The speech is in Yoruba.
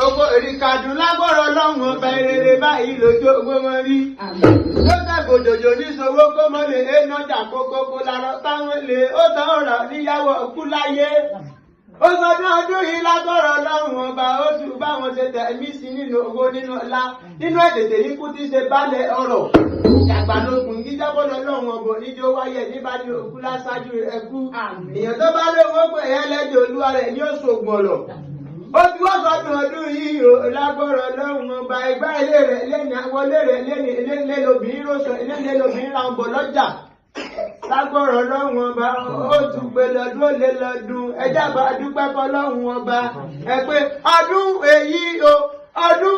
Oko ìrìkàdùn lágbọ́rọ̀ lọ́hùn ọba ìrere báyìí lójú owó wọn rí. Ló kẹ́kọ̀ọ́ jòjò ní sowó kó mọ́ lè é nọ́jà kókó kó larọ́ táwọn lè ó tán ọ̀rọ̀ níyàwó kú láyé. Ó sọdún ọdún yìí lágbọ́rọ̀ lọ́hùn ọba ó tún báwọn ṣe tẹ̀mí sí nínú owó nínú ọlá nínú ètètè ní kú tí ṣe bálẹ̀ ọ̀rọ̀. Ìjàgbàlógún jíjábọ̀ lọ́hùn ọbọ̀ níjó wáyé níbàdí òkú láṣáájú ẹkú. Èèyàn tó bá lówó pé ẹ̀yẹ́ lẹ́jọ́ olúwa rẹ̀ ní òṣògùn ọ̀rọ̀. Ó ti wọ́n sọdún ọdún yìí o lágbọ́rọ̀ lọ́hùn ọba ẹgbá ilé rẹ̀ lẹ́ni àwọlé rẹ̀ lẹ́ni ilé lóbìnrin rọ́ṣọ ilé lóbìnrin ra ọ̀bọ̀ lọ́jà. Lágbọ́rọ̀ lọ́hùn ọba ó tún gbé lọ́dún ó lé lọ́dún ẹjá bá dúpẹ́ kọ́ lọ́hùn ọba ẹ pé ọdún èyí o ọdún